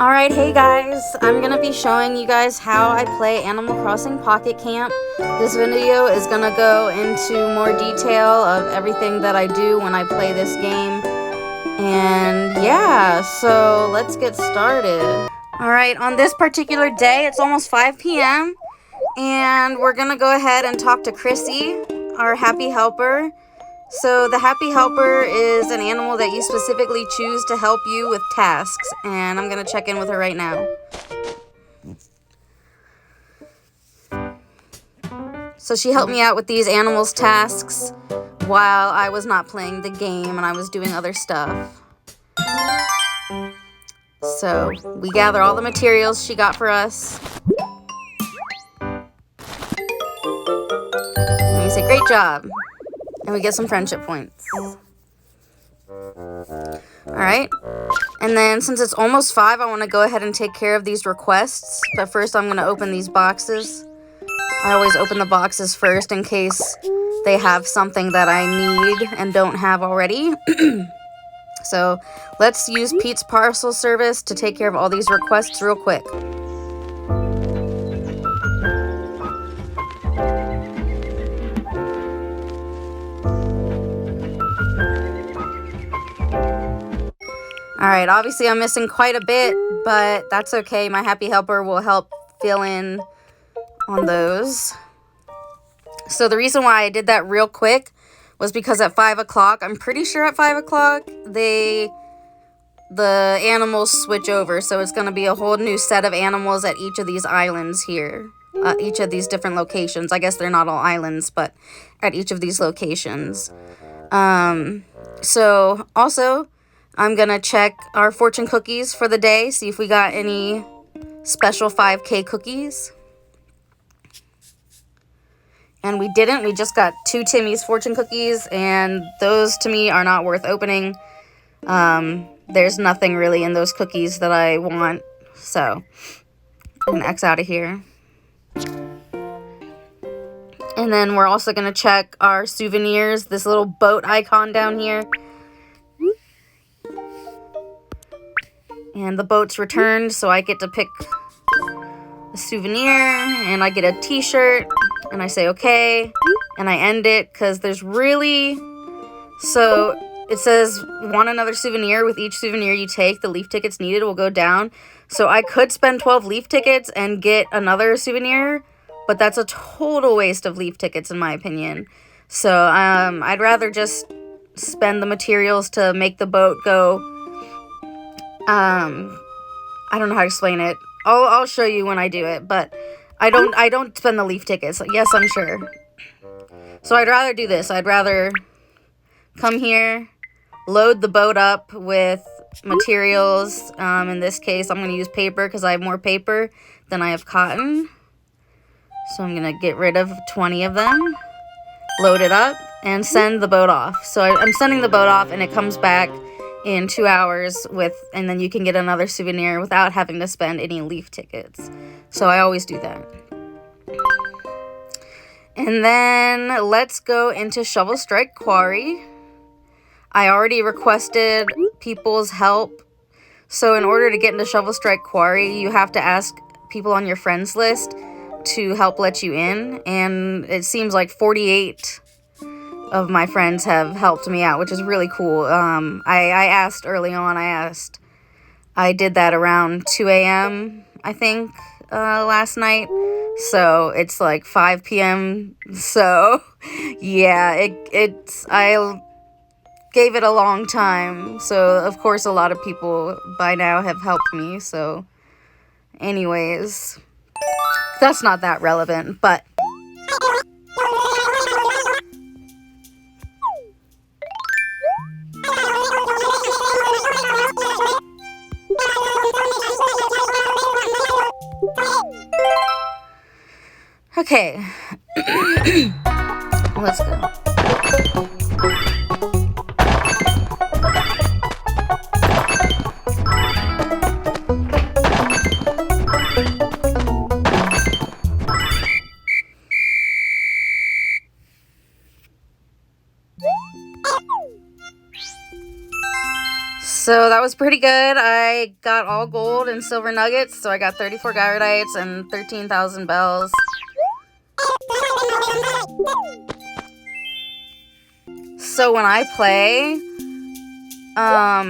Alright, hey guys, I'm gonna be showing you guys how I play Animal Crossing Pocket Camp. This video is gonna go into more detail of everything that I do when I play this game. And yeah, so let's get started. Alright, on this particular day, it's almost 5 p.m. and we're gonna go ahead and talk to Chrissy, our happy helper. So the happy helper is an animal that you specifically choose to help you with tasks, and I'm gonna check in with her right now. So she helped me out with these animals' tasks while I was not playing the game and I was doing other stuff. So we gather all the materials she got for us. And we say, great job. And we get some friendship points. Alright. And then since it's almost 5, I want to go ahead and take care of these requests. But first I'm going to open these boxes. I always open the boxes first in case they have something that I need and don't have already. So let's use Pete's parcel service to take care of all these requests real quick. Alright, obviously I'm missing quite a bit, but that's okay. My happy helper will help fill in on those. So the reason why I did that real quick was because at 5 o'clock, I'm pretty sure at 5 o'clock, the animals switch over. So it's going to be a whole new set of animals at each of these islands here. Each of these different locations. I guess they're not all islands, but at each of these locations. So also, I'm going to check our fortune cookies for the day, see if we got any special 5K cookies. And we didn't. We just got 2 Timmy's fortune cookies, and those to me are not worth opening. There's nothing really in those cookies that I want, so I'm gonna X out of here. And then we're also going to check our souvenirs, this little boat icon down here. And the boat's returned, so I get to pick a souvenir, and I get a t-shirt, and I say okay, and I end it, because there's really... So, it says, want another souvenir? With each souvenir you take, the leaf tickets needed will go down. So, I could spend 12 leaf tickets and get another souvenir, but that's a total waste of leaf tickets, in my opinion. So, I'd rather just spend the materials to make the boat go... I don't know how to explain it. I'll show you when I do it, but I don't spend the leaf tickets. Yes, I'm sure. So I'd rather do this. I'd rather come here, load the boat up with materials. In this case, I'm going to use paper because I have more paper than I have cotton. So I'm going to get rid of 20 of them, load it up, and send the boat off. So I'm sending the boat off, and it comes back in 2 hours and then you can get another souvenir without having to spend any leaf tickets. So I always do that. And then let's go into Shovel Strike Quarry. I already requested people's help. So in order to get into Shovel Strike Quarry, you have to ask people on your friends list to help let you in. And it seems like 48 of my friends have helped me out, which is really cool. I asked early on. I did that around 2 a.m. I think last night. So it's like 5 p.m. So yeah, I gave it a long time. So of course a lot of people by now have helped me. So anyways, that's not that relevant, but okay, let's go. So that was pretty good. I got all gold and silver nuggets, so I got 34 gyroidites and 13,000 bells. So when I play, I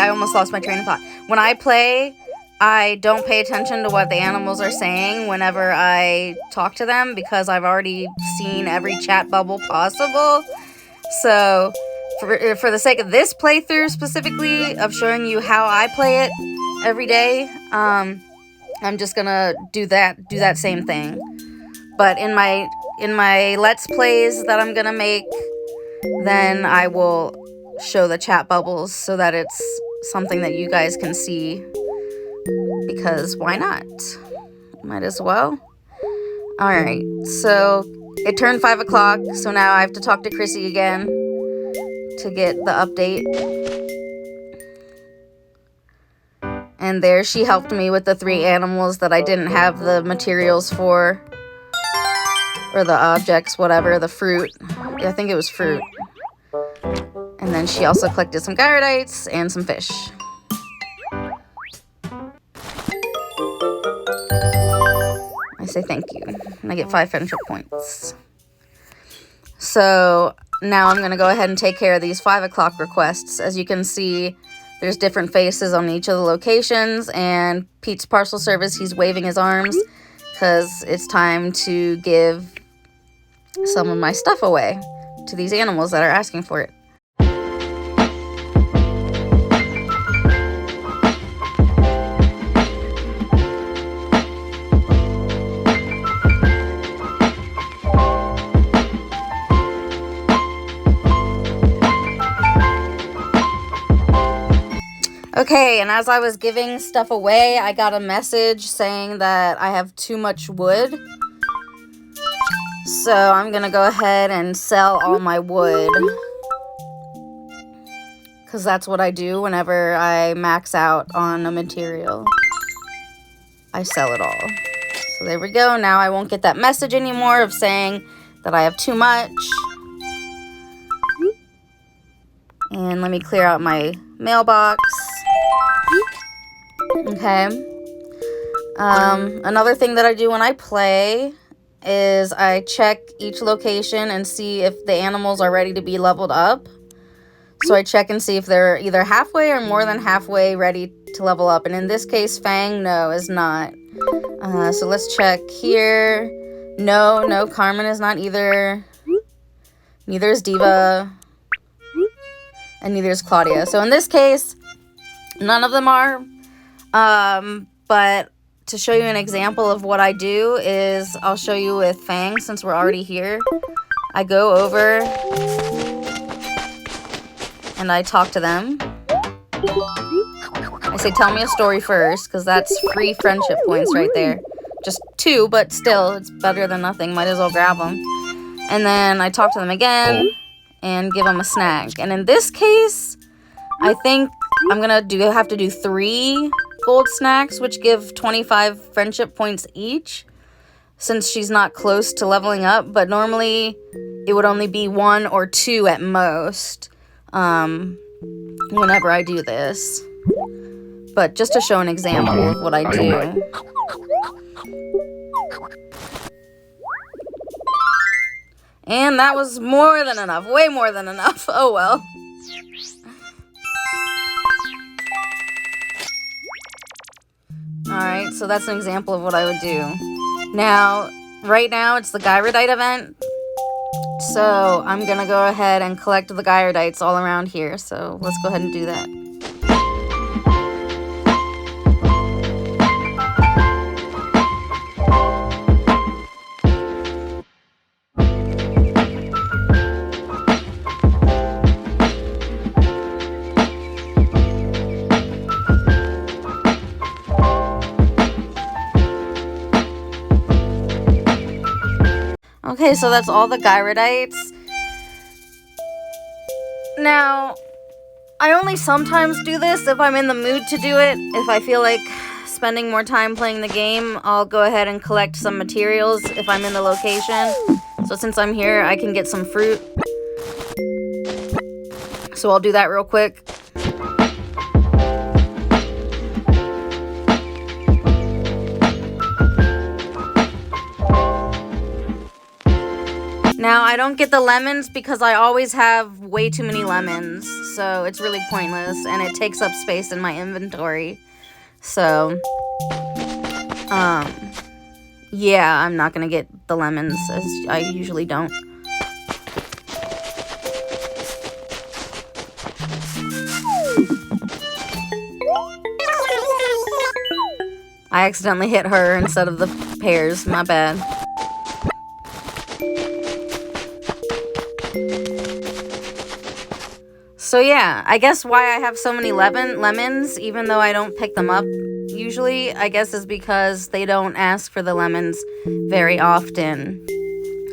almost lost my train of thought. When I play, I don't pay attention to what the animals are saying whenever I talk to them because I've already seen every chat bubble possible. So for the sake of this playthrough specifically, of showing you how I play it every day, I'm just gonna do that same thing. But in my Let's Plays that I'm gonna make, then I will show the chat bubbles so that it's something that you guys can see, because why not? Might as well. Alright, so it turned 5 o'clock, so now I have to talk to Chrissy again to get the update. And there she helped me with the 3 animals that I didn't have the materials for. Or the objects, whatever, the fruit. I think it was fruit. And then she also collected some gyroidites and some fish. I say thank you. And I get 5 friendship points. So now I'm going to go ahead and take care of these 5 o'clock requests. As you can see, there's different faces on each of the locations. And Pete's parcel service, he's waving his arms because it's time to give some of my stuff away to these animals that are asking for it. Okay, and as I was giving stuff away, I got a message saying that I have too much wood. So I'm gonna go ahead and sell all my wood, because that's what I do whenever I max out on a material. I sell it all. So there we go. Now I won't get that message anymore of saying that I have too much. And let me clear out my mailbox. Okay. Another thing that I do when I play is I check each location and see if the animals are ready to be leveled up. So I check and see if they're either halfway or more than halfway ready to level up. And in this case, Fang, no, is not. So let's check here. No, Carmen is not either. Neither is Diva. And neither is Claudia. So in this case, none of them are. But to show you an example of what I do is I'll show you with Fang, since we're already here. I go over and I talk to them. I say, tell me a story first, because that's free friendship points right there. Just 2, but still, it's better than nothing. Might as well grab them. And then I talk to them again and give them a snack. And in this case, I think I'm gonna have to do 3 gold snacks, which give 25 friendship points each, since she's not close to leveling up. But normally it would only be 1 or 2 at most whenever I do this. But just to show an example of what I do. And that was more than enough, way more than enough. Oh well. Alright, so that's an example of what I would do. Now, right now, it's the gyrodite event. So, I'm gonna go ahead and collect the gyroidites all around here. So, let's go ahead and do that. Okay, so that's all the gyroidites. Now, I only sometimes do this if I'm in the mood to do it. If I feel like spending more time playing the game, I'll go ahead and collect some materials if I'm in the location. So since I'm here, I can get some fruit. So I'll do that real quick. Now, I don't get the lemons because I always have way too many lemons, so it's really pointless, and it takes up space in my inventory. So, yeah, I'm not gonna get the lemons, as I usually don't. I accidentally hit her instead of the pears, my bad. So yeah, I guess why I have so many lemons, even though I don't pick them up usually, I guess is because they don't ask for the lemons very often,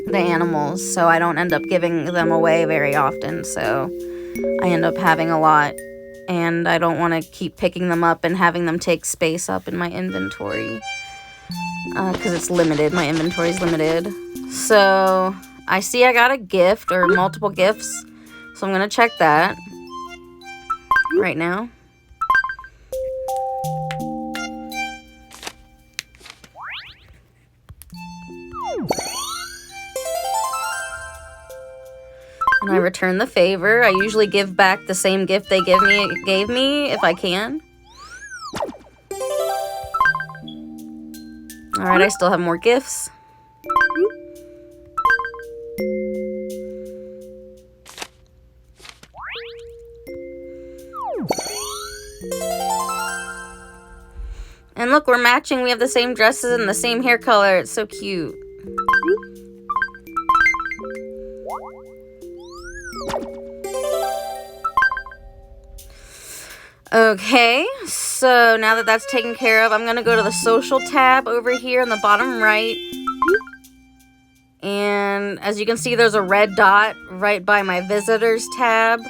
the animals, so I don't end up giving them away very often, so I end up having a lot, and I don't want to keep picking them up and having them take space up in my inventory, because it's limited, my inventory is limited. So I see I got a gift, or multiple gifts, so I'm going to check that right now. And I return the favor. I usually give back the same gift they gave me if I can. Alright, I still have more gifts. And look, we're matching. We have the same dresses and the same hair color. It's so cute. Okay, so now that that's taken care of, I'm going to go to the social tab over here in the bottom right. And as you can see, there's a red dot right by my visitors tab.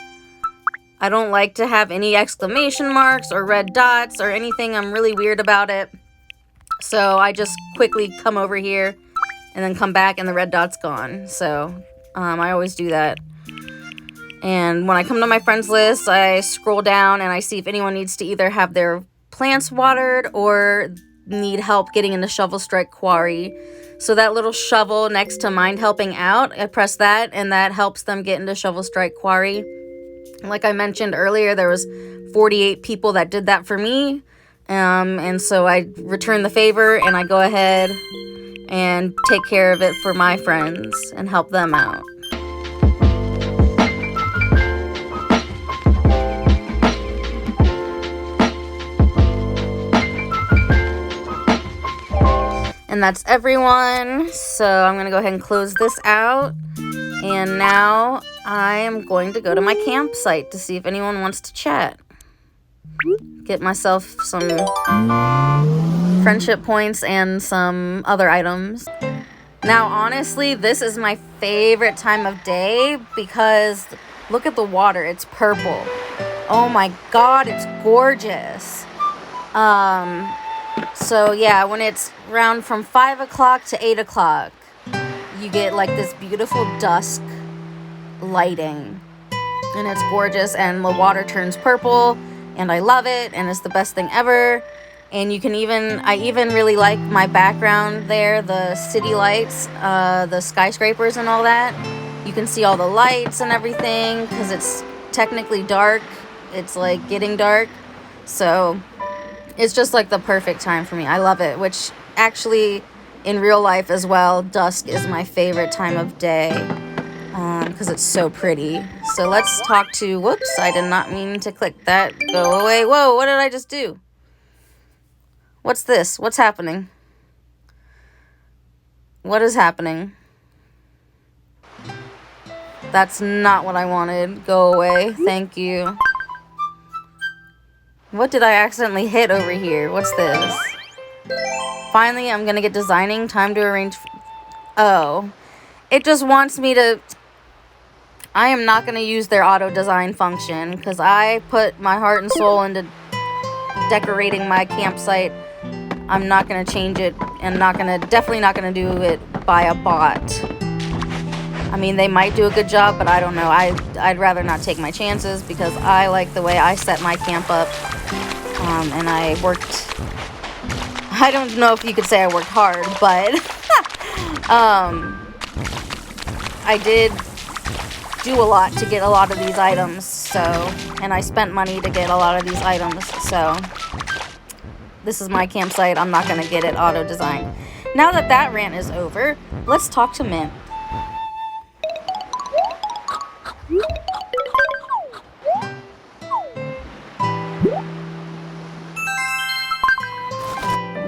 I don't like to have any exclamation marks or red dots or anything. I'm really weird about it. So I just quickly come over here and then come back and the red dot's gone. So I always do that. And when I come to my friends list, I scroll down and I see if anyone needs to either have their plants watered or need help getting into Shovel Strike Quarry. So that little shovel next to Mind Helping Out, I press that and that helps them get into Shovel Strike Quarry. Like I mentioned earlier, there was 48 people that did that for me. And so I return the favor and I go ahead and take care of it for my friends and help them out. And that's everyone. So I'm going to go ahead and close this out. And now I am going to go to my campsite to see if anyone wants to chat. Get myself some friendship points and some other items. Now, honestly, this is my favorite time of day because look at the water. It's purple. Oh my God, it's gorgeous. So yeah, when it's around from 5 o'clock to 8 o'clock, you get like this beautiful dusk lighting. And it's gorgeous and the water turns purple and I love it and it's the best thing ever. And you can I even really like my background there, the city lights, the skyscrapers and all that. You can see all the lights and everything because it's technically dark. It's like getting dark. So it's just like the perfect time for me. I love it, which actually in real life as well, dusk is my favorite time of day because it's so pretty. So let's talk to, whoops, I did not mean to click that. Go away. Whoa, what did I just do? What's this? What's happening? What is happening? That's not what I wanted. Go away. Thank you. What did I accidentally hit over here? What's this? Finally, I'm going to get designing. Time to arrange. Oh. It just wants me to. I am not going to use their auto design function because I put my heart and soul into decorating my campsite. I'm not going to change it and definitely not going to do it by a bot. I mean, they might do a good job, but I don't know. I'd rather not take my chances because I like the way I set my camp up. And I worked... I don't know if you could say I worked hard, but... I did do a lot to get a lot of these items, so... And I spent money to get a lot of these items, so... This is my campsite. I'm not going to get it auto-designed. Now that that rant is over, let's talk to Mint. We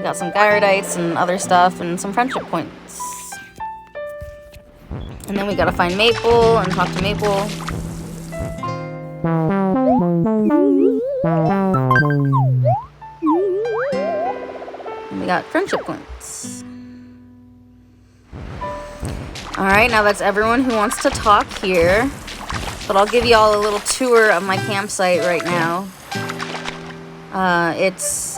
got some gyroidites and other stuff and some friendship points. And then we gotta find Maple and talk to Maple. And we got friendship points. Alright, now that's everyone who wants to talk here. But I'll give you all a little tour of my campsite right now. It's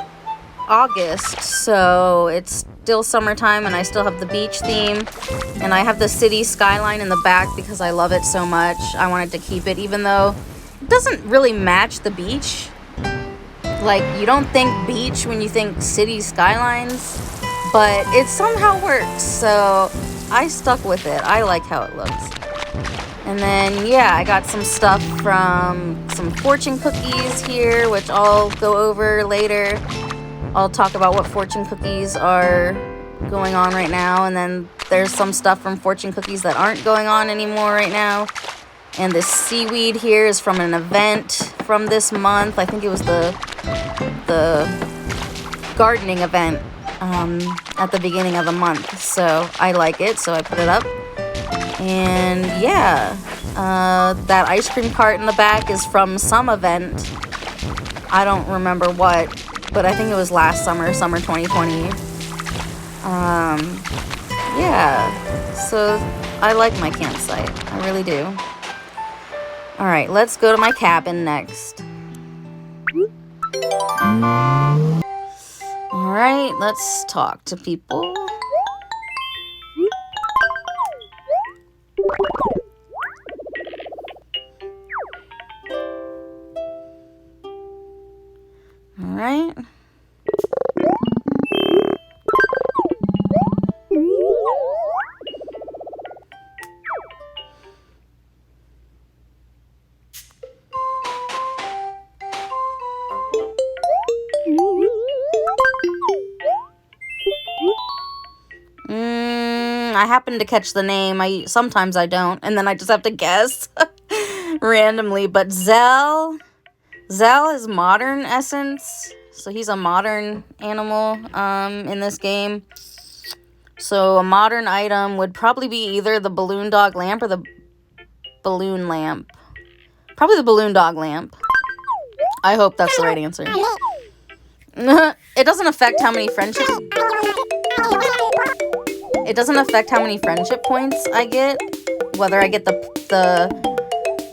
August, so it's still summertime and I still have the beach theme. And I have the city skyline in the back because I love it so much. I wanted to keep it even though it doesn't really match the beach. Like, you don't think beach when you think city skylines, but it somehow works, so I stuck with it. I like how it looks. And then, yeah, I got some stuff from some fortune cookies here, which I'll go over later. I'll talk about what fortune cookies are going on right now. And then there's some stuff from fortune cookies that aren't going on anymore right now. And this seaweed here is from an event from this month. I think it was the gardening event at the beginning of the month. So I like it, so I put it up. And yeah, that ice cream cart in the back is from some event. I don't remember what, but I think it was last summer, summer 2020. Yeah, so I like my campsite. I really do. All right, let's go to my cabin next. All right, let's talk to people. All right. I happen to catch the name. Sometimes I don't, and then I just have to guess randomly. But Zell is modern essence, so he's a modern animal in this game. So a modern item would probably be either the balloon dog lamp or the balloon lamp. Probably the balloon dog lamp. I hope that's the right answer. It doesn't affect how many friendships. It doesn't affect how many friendship points I get, whether I get the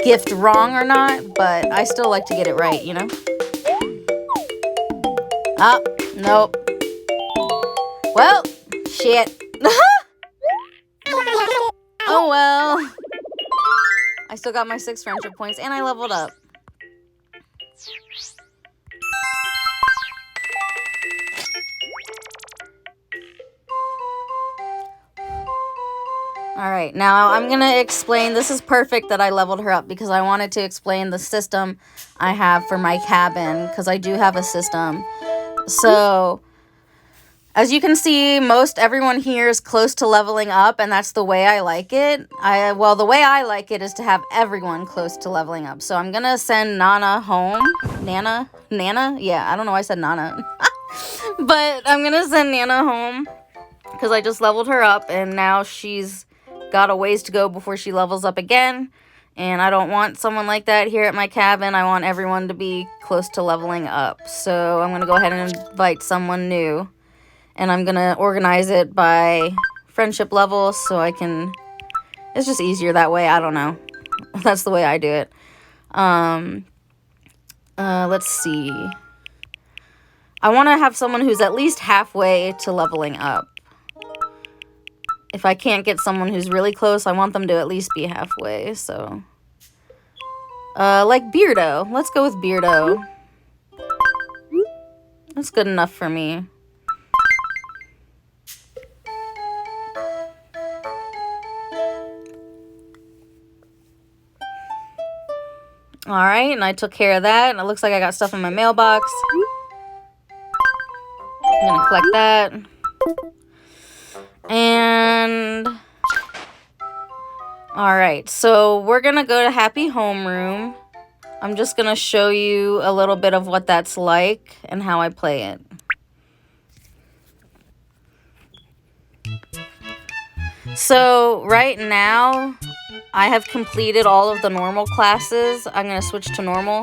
gift wrong or not, but I still like to get it right, you know? Oh, nope. Well, shit. Oh well. I still got my 6 friendship points and I leveled up. Alright, now I'm going to explain. This is perfect that I leveled her up because I wanted to explain the system I have for my cabin because I do have a system. So, as you can see, most everyone here is close to leveling up, and that's the way I like it. Well, the way I like it is to have everyone close to leveling up. So I'm going to send Nana home. Nana? Yeah, I don't know why I said Nana. But I'm going to send Nana home because I just leveled her up, and now she's got a ways to go before she levels up again. And I don't want someone like that here at my cabin. I want everyone to be close to leveling up. So I'm going to go ahead and invite someone new. And I'm going to organize it by friendship level so I can... It's just easier that way. I don't know. That's the way I do it. Let's see. I want to have someone who's at least halfway to leveling up. if I can't get someone who's really close, I want them to at least be halfway, so. Like Beardo. Let's go with Beardo. That's good enough for me. Alright, and I took care of that. And it looks like I got stuff in my mailbox. I'm gonna collect that. And... Alright, so we're gonna go to Happy Homeroom. I'm just gonna show you a little bit of what that's like and how I play it. So, right now, I have completed all of the normal classes. I'm going to switch to normal.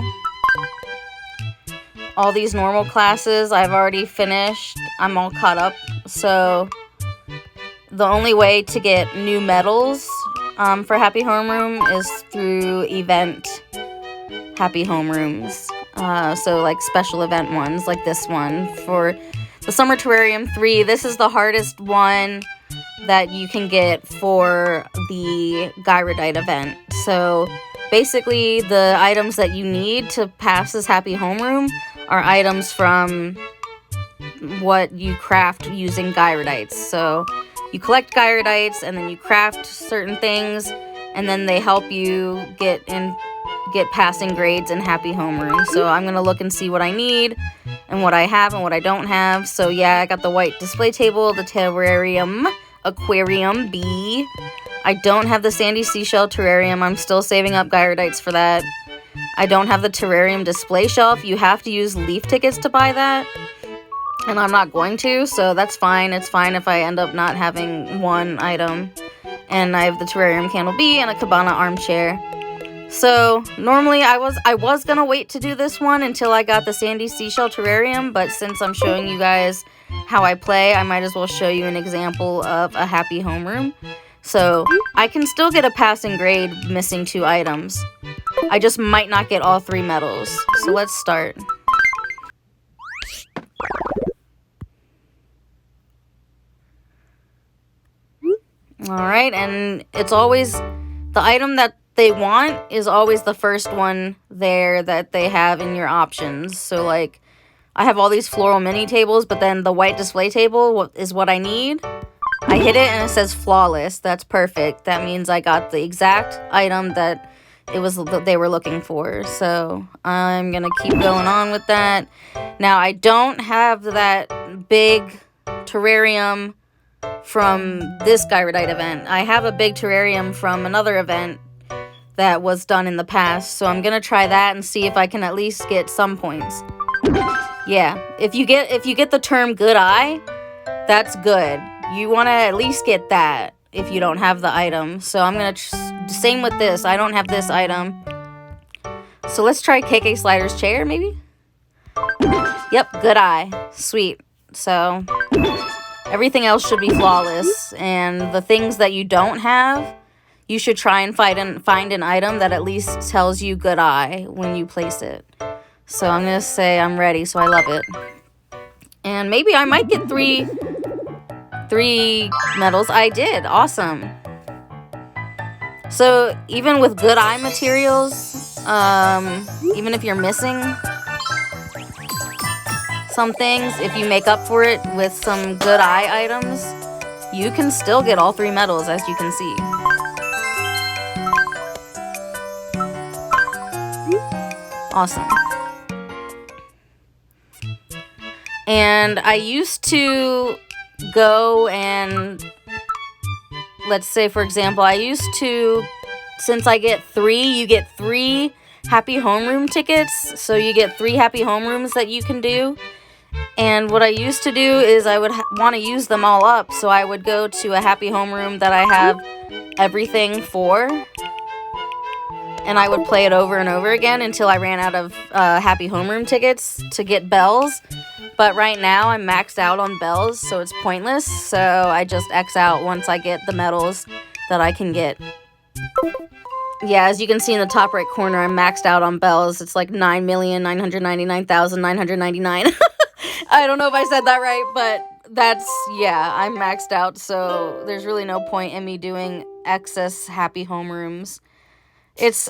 All these normal classes I've already finished. I'm all caught up. So, the only way to get new medals for Happy Homeroom is through event Happy Homerooms. So, like special event ones, like this one. For the Summer Terrarium 3, this is the hardest one that you can get for the Gyrodite event. So basically the items that you need to pass this Happy Homeroom are items from what you craft using Gyrodites. So you collect Gyrodites and then you craft certain things, and then they help you get passing grades in Happy Homeroom. So I'm gonna look and see what I need and what I have and what I don't have. So yeah, I got the white display table, the terrarium, aquarium B. I don't have the sandy seashell terrarium. I'm still saving up Gyrodites for that. I don't have the terrarium display shelf. You have to use leaf tickets to buy that, and I'm not going to, so that's fine. It's fine if I end up not having one item. And I have the terrarium candle B and a cabana armchair. So normally I was gonna wait to do this one until I got the sandy seashell terrarium, but since I'm showing you guys how I play, I might as well show you an example of a Happy Homeroom. So I can still get a passing grade missing 2 items. I just might not get all 3 medals. So let's start. Alright, and it's always the item that they want is always the first one there that they have in your options. So like I have all these floral mini tables, but then the white display table is what I need. I hit it and it says flawless. That's perfect. That means I got the exact item that they were looking for. So I'm gonna keep going on with that. Now I don't have that big terrarium from this Gyrodite event. I have a big terrarium from another event that was done in the past, so I'm gonna try that and see if I can at least get some points. Yeah, if you get the term good eye, that's good. You want to at least get that if you don't have the item. So I'm gonna same with this. I don't have this item, so let's try KK Slider's chair maybe. Yep, good eye. Sweet. So everything else should be flawless, and the things that you don't have, you should try and find an item that at least tells you good eye when you place it. So I'm going to say I'm ready, so I love it. And maybe I might get three medals. I did. Awesome. So even with good eye materials, even if you're missing some things, if you make up for it with some good eye items, you can still get all 3 medals, as you can see. Awesome. And I used to go and, let's say for example, since I get 3, you get 3 Happy Homeroom tickets. So you get 3 Happy Homerooms that you can do. And what I used to do is I would want to use them all up. So I would go to a Happy Homeroom that I have everything for, and I would play it over and over again until I ran out of Happy Homeroom tickets to get bells. But right now I'm maxed out on bells, so it's pointless. So I just X out once I get the medals that I can get. Yeah, as you can see in the top right corner, I'm maxed out on bells. It's like 9,999,999. I don't know if I said that right, but Yeah, I'm maxed out, so there's really no point in me doing excess happy homerooms.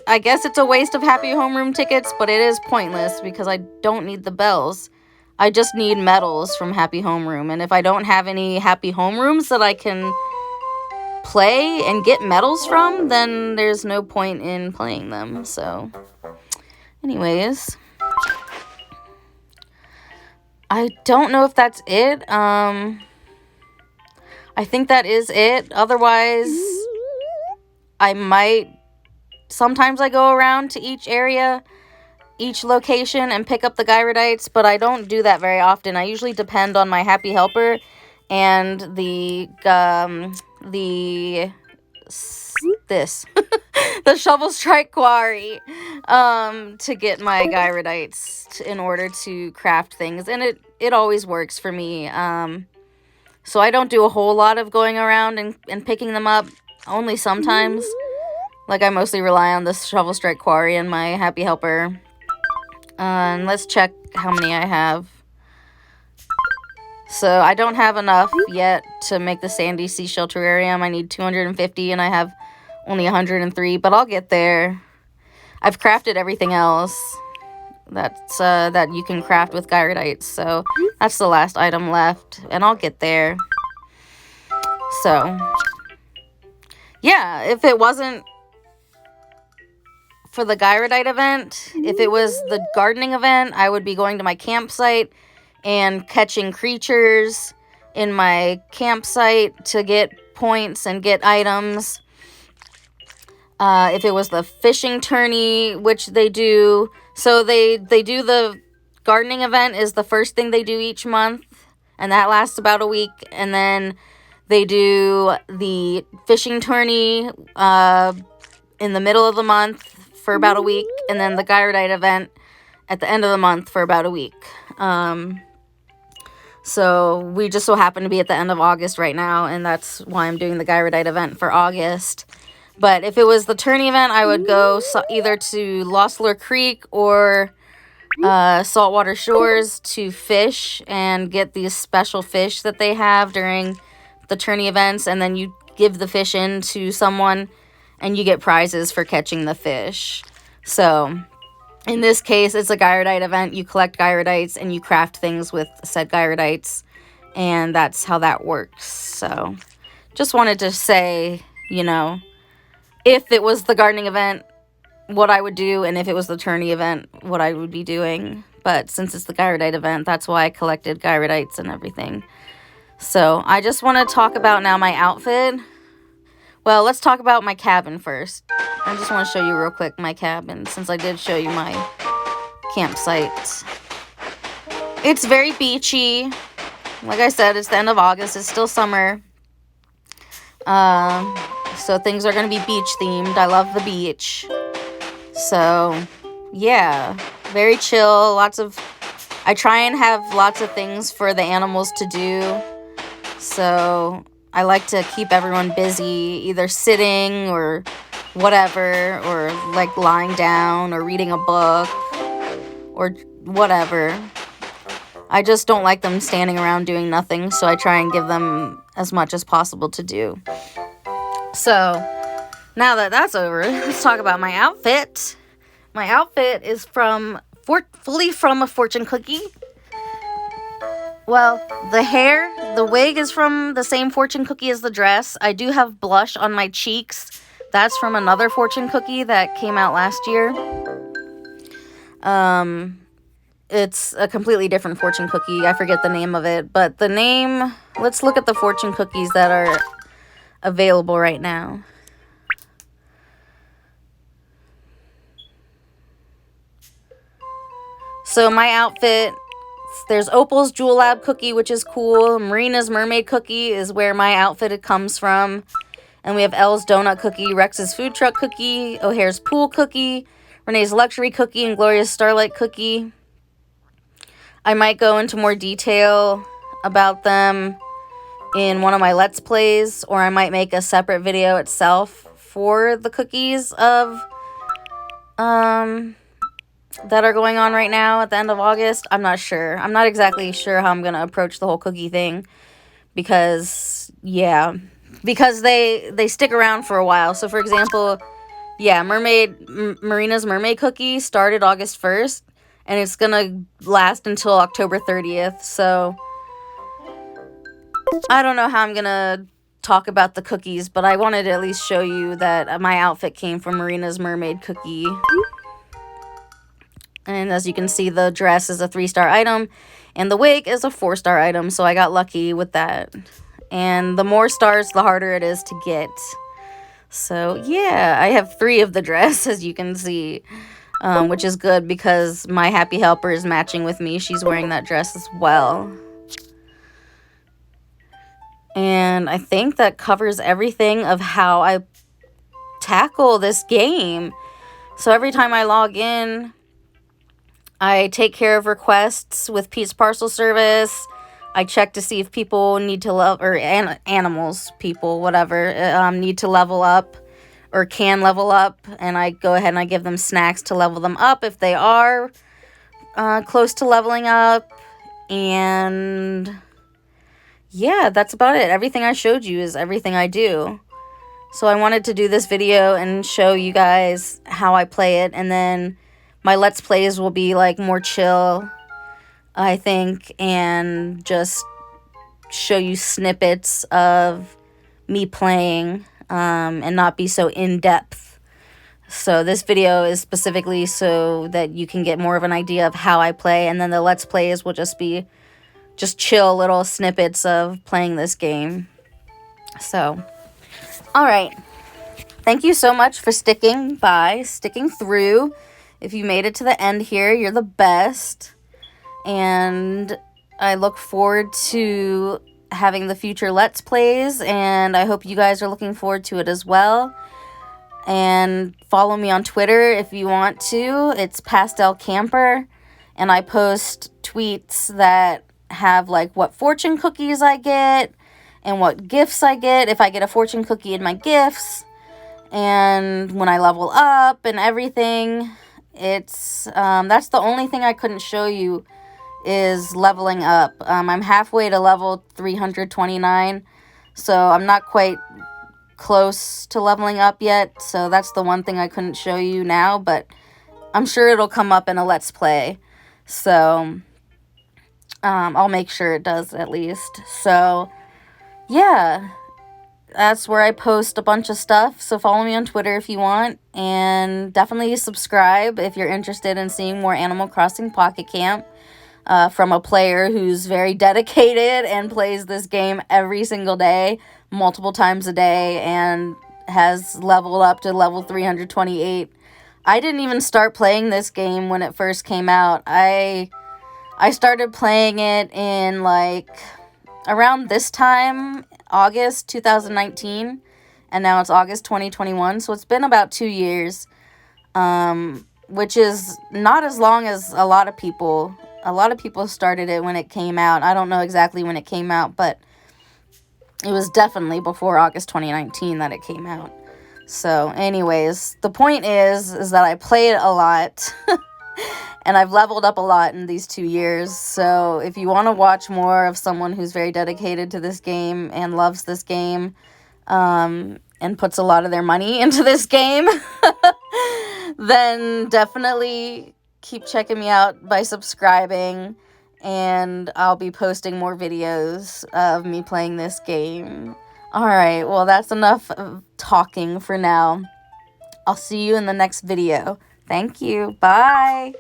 I guess it's a waste of happy homeroom tickets, but it is pointless because I don't need the bells. I just need medals from happy homeroom, and if I don't have any happy homerooms that I can play and get medals from, then there's no point in playing them. So, anyways, I don't know if that's it. I think that is it. Otherwise, sometimes I go around to each location and pick up the gyroidites, but I don't do that very often. I usually depend on my happy helper and the shovel strike quarry to get my gyroidites in order to craft things, and it always works for me. So I don't do a whole lot of going around and picking them up, only sometimes. Like, I mostly rely on the shovel strike quarry and my happy helper. And let's check how many I have. So I don't have enough yet to make the sandy seashell terrarium. I need 250 and I have only 103, but I'll get there. I've crafted everything else that you can craft with gyroidites, so that's the last item left, and I'll get there. So yeah, if it wasn't for the gyroidite event, if it was the gardening event, I would be going to my campsite and catching creatures in my campsite to get points and get items. If it was the fishing tourney, which they do, so they do the gardening event is the first thing they do each month, and that lasts about a week, and then they do the fishing tourney in the middle of the month for about a week, and then the gyroidite event at the end of the month for about a week. So we just so happen to be at the end of August right now, and that's why I'm doing the gyroidite event for August. But if it was the tourney event, I would go either to Lost Lure Creek or Saltwater Shores to fish and get these special fish that they have during the tourney events, and then you give the fish in to someone and you get prizes for catching the fish. So in this case, it's a gyroidite event. You collect gyroidites and you craft things with said gyroidites, and that's how that works. So just wanted to say, if it was the gardening event, what I would do, and if it was the tourney event, what I would be doing. But since it's the gyroidite event, that's why I collected gyroidites and everything. So I just want to talk about now my outfit. Well, let's talk about my cabin first. I just want to show you real quick my cabin, since I did show you my campsite. It's very beachy. Like I said, it's the end of August. It's still summer. So things are going to be beach themed. I love the beach. So, yeah, very chill. I try and have lots of things for the animals to do. So I like to keep everyone busy, either sitting or whatever, or like lying down or reading a book or whatever. I just don't like them standing around doing nothing, so I try and give them as much as possible to do. So now that that's over, let's talk about my outfit. My outfit is fully from a fortune cookie. Well, the wig is from the same fortune cookie as the dress. I do have blush on my cheeks. That's from another fortune cookie that came out last year. It's a completely different fortune cookie. I forget the name of it, but let's look at the fortune cookies that are available right now. So my outfit, there's Opal's Jewel Lab cookie, which is cool. Marina's Mermaid cookie is where my outfit comes from. And we have Elle's Donut cookie, Rex's Food Truck cookie, O'Hare's Pool cookie, Renee's Luxury cookie, and Gloria's Starlight cookie. I might go into more detail about them in one of my Let's Plays, or I might make a separate video itself for the cookies that are going on right now at the end of August. I'm not sure. I'm not exactly sure how I'm going to approach the whole cookie thing, because, yeah, because they stick around for a while. So, for example, yeah, Marina's Mermaid Cookie started August 1st, and it's gonna last until October 30th. So, I don't know how I'm gonna talk about the cookies, but I wanted to at least show you that my outfit came from Marina's Mermaid Cookie. And as you can see, the dress is a 3-star item, and the wig is a 4-star item, so I got lucky with that. And the more stars, the harder it is to get. So, yeah, I have 3 of the dress, as you can see, which is good because my happy helper is matching with me. She's wearing that dress as well. And I think that covers everything of how I tackle this game. So every time I log in, I take care of requests with Pete's Parcel Service. I check to see if people need to level, or animals, people, whatever, need to level up or can level up. And I go ahead and I give them snacks to level them up if they are close to leveling up. And yeah, that's about it. Everything I showed you is everything I do. So I wanted to do this video and show you guys how I play it. And then my Let's Plays will be like more chill, I think, and just show you snippets of me playing and not be so in-depth. So this video is specifically so that you can get more of an idea of how I play. And then the Let's Plays will just be chill little snippets of playing this game. So, all right. Thank you so much for sticking through. If you made it to the end here, you're the best. And I look forward to having the future Let's Plays, and I hope you guys are looking forward to it as well. And follow me on Twitter if you want to. It's Pastel Camper, and I post tweets that have like what fortune cookies I get and what gifts I get if I get a fortune cookie in my gifts, and when I level up and everything. It's that's the only thing I couldn't show you is leveling up. I'm halfway to level 329, so I'm not quite close to leveling up yet, so that's the one thing I couldn't show you now, but I'm sure it'll come up in a Let's Play. So I'll make sure it does at least. So, yeah, that's where I post a bunch of stuff. So follow me on Twitter if you want. And definitely subscribe if you're interested in seeing more Animal Crossing Pocket Camp from a player who's very dedicated and plays this game every single day, multiple times a day, and has leveled up to level 328. I didn't even start playing this game when it first came out. I started playing it in like around this time, August 2019, and now it's August 2021, so it's been about 2 years, which is not as long as a lot of people. A lot of people started it when it came out. I don't know exactly when it came out, but it was definitely before August 2019 that it came out. So anyways, the point is that I played a lot and I've leveled up a lot in these 2 years. So if you want to watch more of someone who's very dedicated to this game and loves this game, and puts a lot of their money into this game, then definitely keep checking me out by subscribing, and I'll be posting more videos of me playing this game. Alright, well that's enough of talking for now. I'll see you in the next video. Thank you. Bye.